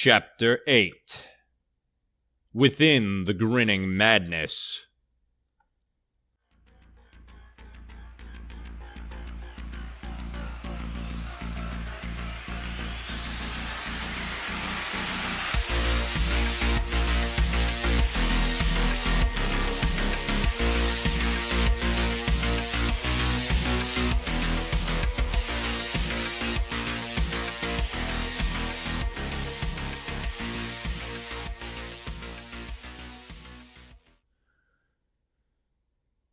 Chapter 8. Within the Grinning Madness.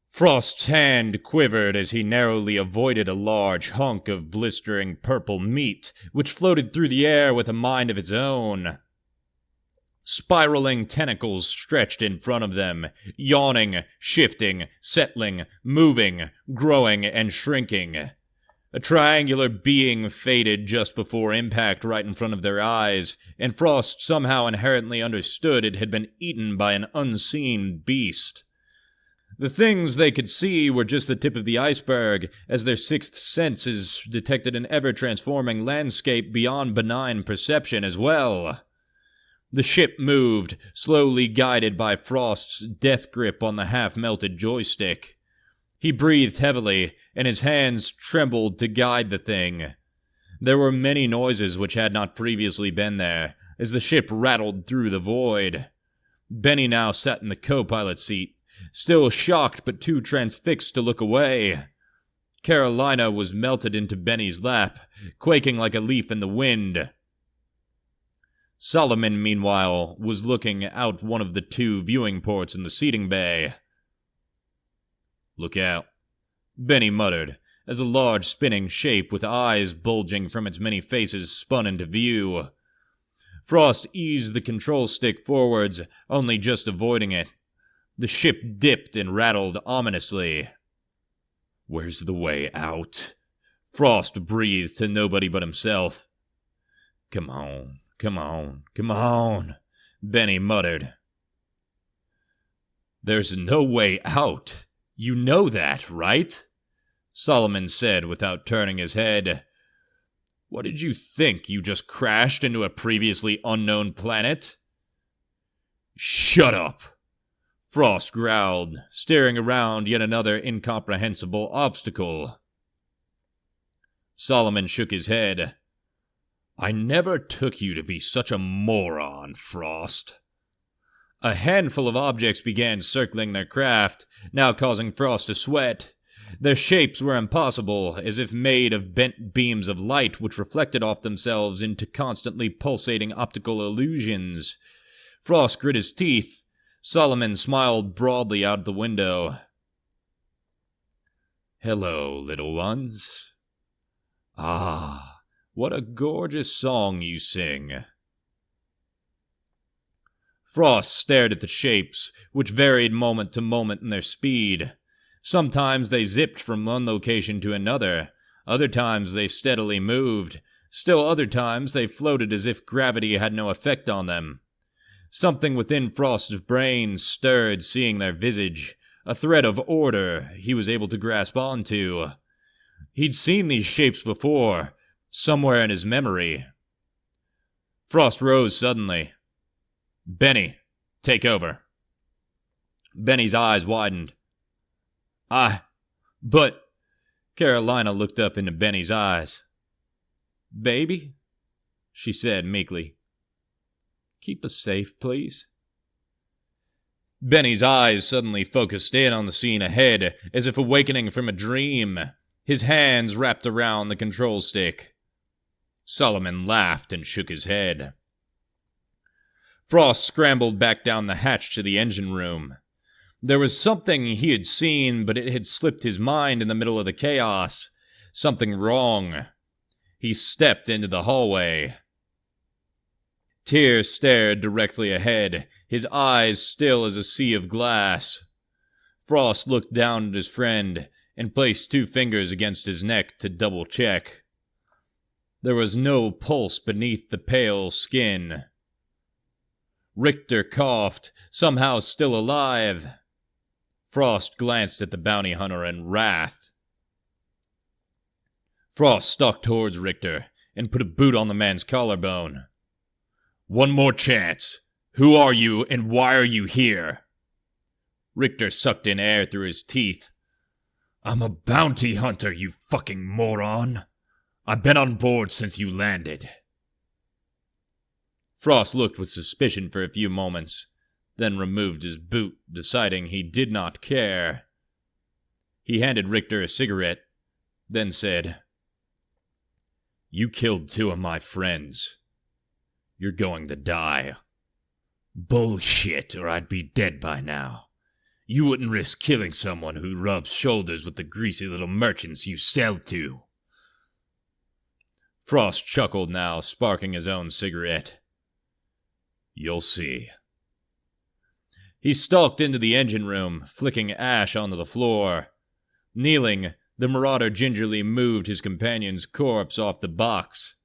Frost's hand quivered as he narrowly avoided a large hunk of blistering purple meat, which floated through the air with a mind of its own. Spiraling tentacles stretched in front of them, yawning, shifting, settling, moving, growing, and shrinking. A triangular being faded just before impact right in front of their eyes, and Frost somehow inherently understood it had been eaten by an unseen beast. The things they could see were just the tip of the iceberg, as their sixth senses detected an ever-transforming landscape beyond benign perception as well. The ship moved, slowly guided by Frost's death grip on the half-melted joystick. He breathed heavily, and his hands trembled to guide the thing. There were many noises which had not previously been there, as the ship rattled through the void. Benny now sat in the co-pilot seat, still shocked but too transfixed to look away. Carolina was melted into Benny's lap, quaking like a leaf in the wind. Solomon, meanwhile, was looking out one of the two viewing ports in the seating bay. "Look out," Benny muttered, as a large spinning shape with eyes bulging from its many faces spun into view. Frost eased the control stick forwards, only just avoiding it. The ship dipped and rattled ominously. "Where's the way out?" Frost breathed to nobody but himself. Come on, come on," Benny muttered. "There's no way out. You know that, right?" Solomon said without turning his head. "What did you think? You just crashed into a previously unknown planet?" "Shut up!" Frost growled, staring around yet another incomprehensible obstacle. Solomon shook his head. "I never took you to be such a moron, Frost." A handful of objects began circling their craft, now causing Frost to sweat. Their shapes were impossible, as if made of bent beams of light which reflected off themselves into constantly pulsating optical illusions. Frost grit his teeth. Solomon smiled broadly out the window. "Hello, little ones. Ah, what a gorgeous song you sing." Frost stared at the shapes, which varied moment to moment in their speed. Sometimes they zipped from one location to another, other times they steadily moved, still other times they floated as if gravity had no effect on them. Something within Frost's brain stirred seeing their visage, a thread of order he was able to grasp onto. He'd seen these shapes before, somewhere in his memory. Frost rose suddenly. "Benny, take over." Benny's eyes widened. But... Carolina looked up into Benny's eyes. "Baby," she said meekly. "Keep us safe, please." Benny's eyes suddenly focused in on the scene ahead, as if awakening from a dream. His hands wrapped around the control stick. Solomon laughed and shook his head. Frost scrambled back down the hatch to the engine room. There was something he had seen, but it had slipped his mind in the middle of the chaos. Something wrong. He stepped into the hallway. Tyr stared directly ahead, his eyes still as a sea of glass. Frost looked down at his friend and placed 2 fingers against his neck to double-check. There was no pulse beneath the pale skin. Richter coughed, somehow still alive. Frost glanced at the bounty hunter in wrath. Frost stalked towards Richter and put a boot on the man's collarbone. One more chance. Who are you and why are you here? Richter sucked in air through his teeth. I'm a bounty hunter, you fucking moron. I've been on board since you landed. Frost looked with suspicion for a few moments, then removed his boot, deciding he did not care. He handed Richter a cigarette, then said, You killed 2 of my friends. You're going to die. Bullshit, or I'd be dead by now. You wouldn't risk killing someone who rubs shoulders with the greasy little merchants you sell to. Frost chuckled now, sparking his own cigarette. You'll see. He stalked into the engine room, flicking ash onto the floor. Kneeling, the marauder gingerly moved his companion's corpse off the box.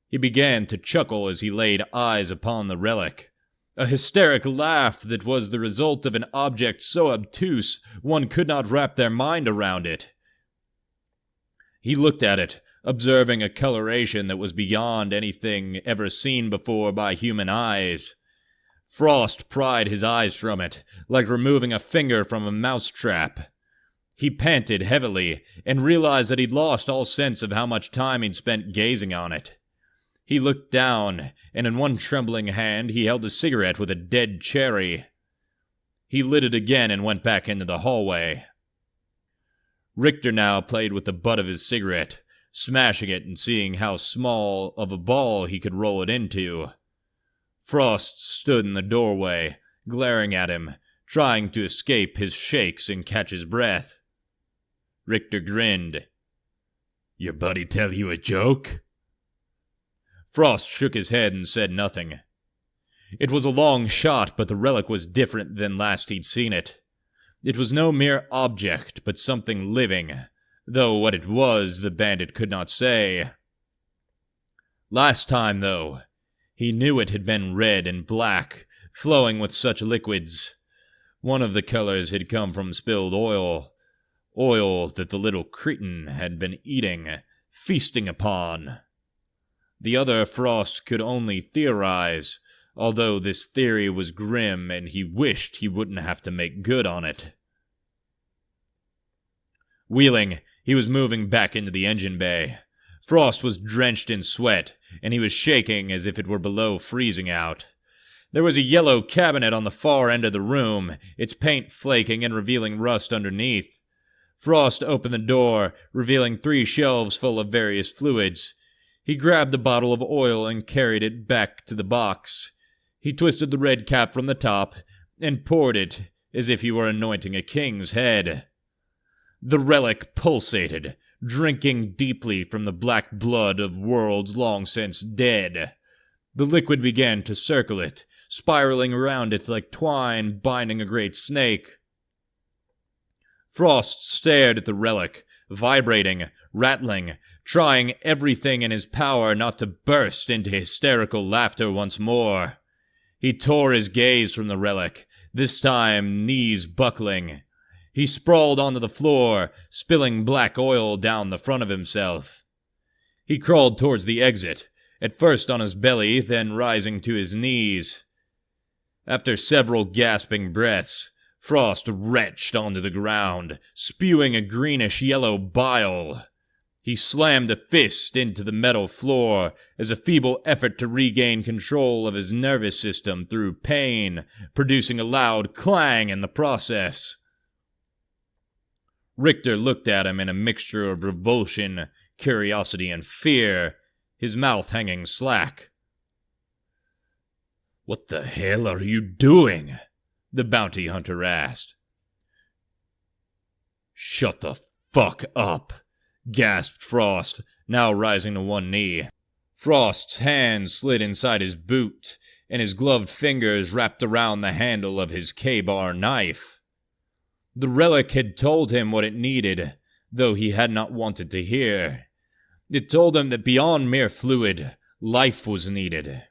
He began to chuckle as he laid eyes upon the relic. A hysteric laugh that was the result of an object so obtuse one could not wrap their mind around it. He looked at it, observing a coloration that was beyond anything ever seen before by human eyes. Frost pried his eyes from it, like removing a finger from a mousetrap. He panted heavily, and realized that he'd lost all sense of how much time he'd spent gazing on it. He looked down, and in one trembling hand he held a cigarette with a dead cherry. He lit it again and went back into the hallway. Richter now played with the butt of his cigarette, smashing it and seeing how small of a ball he could roll it into. Frost stood in the doorway, glaring at him, trying to escape his shakes and catch his breath. Richter grinned. Your buddy tell you a joke? Frost shook his head and said nothing. It was a long shot, but the relic was different than last he'd seen it. It was no mere object, but something living, though what it was the bandit could not say. Last time, though, he knew it had been red and black, flowing with such liquids. One of the colors had come from spilled oil that the little cretin had been eating, feasting upon. The other Frost could only theorize, although this theory was grim and he wished he wouldn't have to make good on it. Wheeling, he was moving back into the engine bay. Frost was drenched in sweat, and he was shaking as if it were below freezing out. There was a yellow cabinet on the far end of the room, its paint flaking and revealing rust underneath. Frost opened the door, revealing 3 shelves full of various fluids. He grabbed a bottle of oil and carried it back to the box. He twisted the red cap from the top and poured it as if he were anointing a king's head. The relic pulsated, drinking deeply from the black blood of worlds long since dead. The liquid began to circle it, spiraling around it like twine binding a great snake. Frost stared at the relic, vibrating, rattling, trying everything in his power not to burst into hysterical laughter once more. He tore his gaze from the relic, this time knees buckling. He sprawled onto the floor, spilling black oil down the front of himself. He crawled towards the exit, at first on his belly, then rising to his knees. After several gasping breaths, Frost retched onto the ground, spewing a greenish-yellow bile. He slammed a fist into the metal floor as a feeble effort to regain control of his nervous system through pain, producing a loud clang in the process. Richter looked at him in a mixture of revulsion, curiosity, and fear, his mouth hanging slack. "What the hell are you doing?" the bounty hunter asked. "Shut the fuck up," gasped Frost, now rising to one knee. Frost's hand slid inside his boot, and his gloved fingers wrapped around the handle of his K-bar knife. The relic had told him what it needed, though he had not wanted to hear. It told him that beyond mere fluid, life was needed.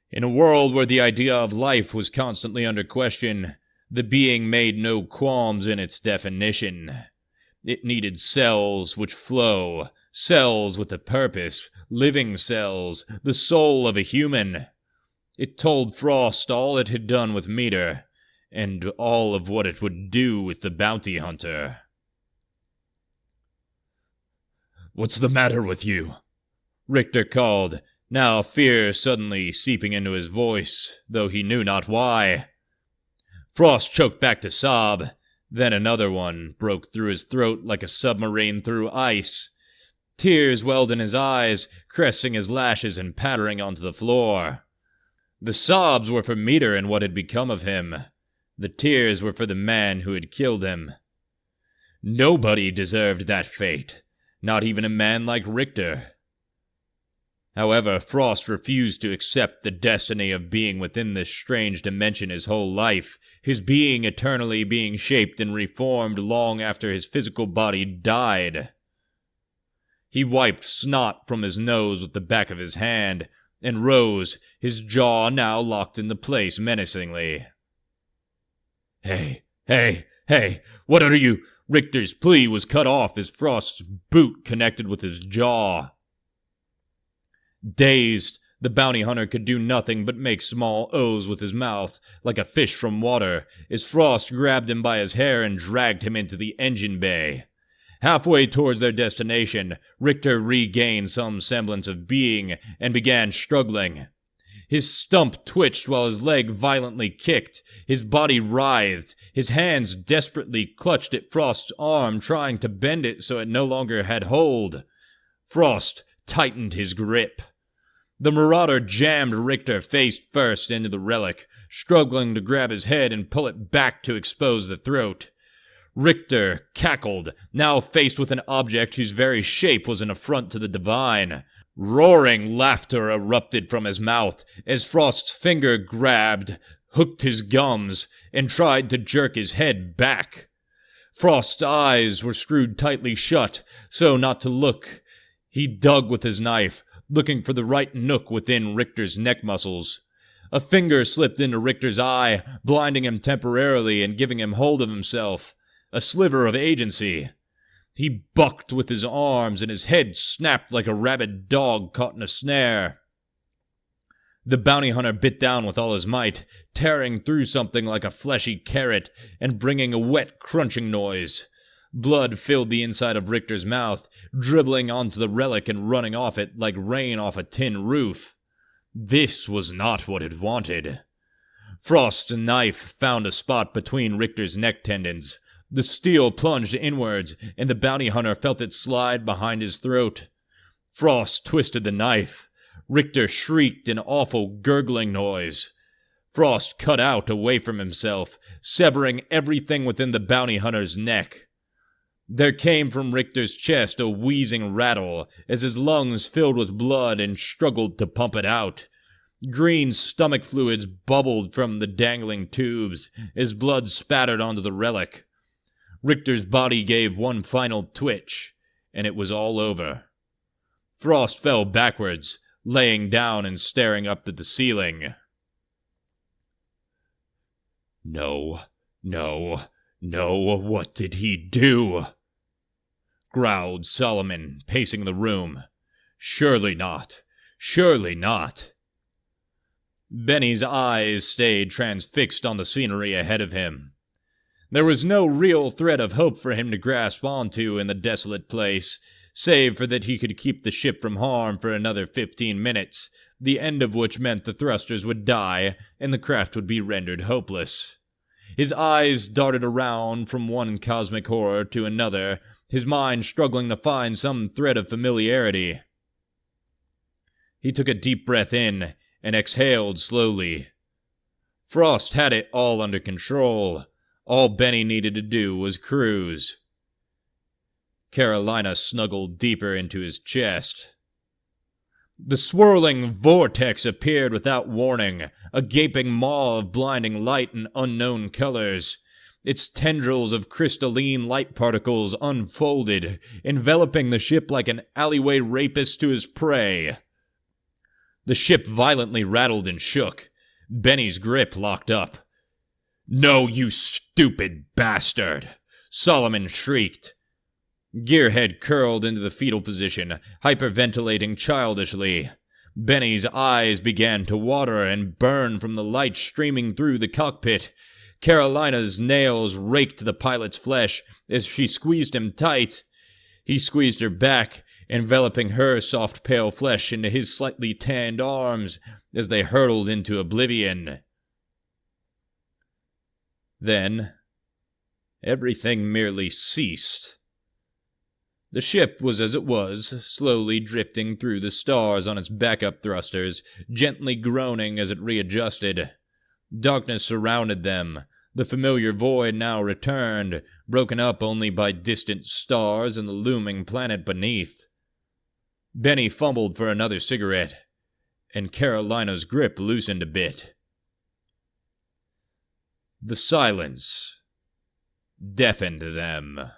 In a world where the idea of life was constantly under question, the being made no qualms in its definition. It needed cells which flow, Cells with a purpose, living cells, the soul of a human. It told Frost all it had done with Meter, and all of what it would do with the bounty hunter. "What's the matter with you?" Richter called, now fear suddenly seeping into his voice, though he knew not why. Frost choked back a sob, then another one broke through his throat like a submarine through ice. Tears welled in his eyes, cresting his lashes and pattering onto the floor. The sobs were for Meter and what had become of him. The tears were for the man who had killed him. Nobody deserved that fate, not even a man like Richter. However, Frost refused to accept the destiny of being within this strange dimension his whole life, his being eternally being shaped and reformed long after his physical body died. He wiped snot from his nose with the back of his hand, and rose, his jaw now locked into place menacingly. Hey, what are you? Richter's plea was cut off as Frost's boot connected with his jaw. Dazed, the bounty hunter could do nothing but make small O's with his mouth, like a fish from water, as Frost grabbed him by his hair and dragged him into the engine bay. Halfway towards their destination, Richter regained some semblance of being and began struggling. His stump twitched while his leg violently kicked, his body writhed, his hands desperately clutched at Frost's arm, trying to bend it so it no longer had hold. Frost tightened his grip. The marauder jammed Richter face first into the relic, struggling to grab his head and pull it back to expose the throat. Richter cackled, now faced with an object whose very shape was an affront to the divine. Roaring laughter erupted from his mouth as Frost's finger grabbed, hooked his gums, and tried to jerk his head back. Frost's eyes were screwed tightly shut, so not to look. He dug with his knife, looking for the right nook within Richter's neck muscles. A finger slipped into Richter's eye, blinding him temporarily and giving him hold of himself. A sliver of agency. He bucked with his arms and his head snapped like a rabid dog caught in a snare. The bounty hunter bit down with all his might, tearing through something like a fleshy carrot and bringing a wet crunching noise. Blood filled the inside of Richter's mouth, dribbling onto the relic and running off it like rain off a tin roof. This was not what it wanted. Frost's knife found a spot between Richter's neck tendons. The steel plunged inwards, and the bounty hunter felt it slide behind his throat. Frost twisted the knife. Richter shrieked an awful gurgling noise. Frost cut out away from himself, severing everything within the bounty hunter's neck. There came from Richter's chest a wheezing rattle as his lungs filled with blood and struggled to pump it out. Green stomach fluids bubbled from the dangling tubes as blood spattered onto the relic. Richter's body gave one final twitch, and it was all over. Frost fell backwards, laying down and staring up at the ceiling. No, what did he do? Growled Solomon, pacing the room. Surely not. Benny's eyes stayed transfixed on the scenery ahead of him. There was no real thread of hope for him to grasp onto in the desolate place, save for that he could keep the ship from harm for another 15 minutes, the end of which meant the thrusters would die and the craft would be rendered hopeless. His eyes darted around from one cosmic horror to another, his mind struggling to find some thread of familiarity. He took a deep breath in and exhaled slowly. Frost had it all under control. All Benny needed to do was cruise. Carolina snuggled deeper into his chest. The swirling vortex appeared without warning, a gaping maw of blinding light and unknown colors. Its tendrils of crystalline light particles unfolded, enveloping the ship like an alleyway rapist to his prey. The ship violently rattled and shook. Benny's grip locked up. "No, you stupid bastard!" Solomon shrieked. Gearhead curled into the fetal position, hyperventilating childishly. Benny's eyes began to water and burn from the light streaming through the cockpit. Carolina's nails raked the pilot's flesh as she squeezed him tight. He squeezed her back, enveloping her soft pale flesh into his slightly tanned arms as they hurtled into oblivion. Then, everything merely ceased. The ship was as it was, slowly drifting through the stars on its backup thrusters, gently groaning as it readjusted. Darkness surrounded them. The familiar void now returned, broken up only by distant stars and the looming planet beneath. Benny fumbled for another cigarette, and Carolina's grip loosened a bit. The silence deafened them.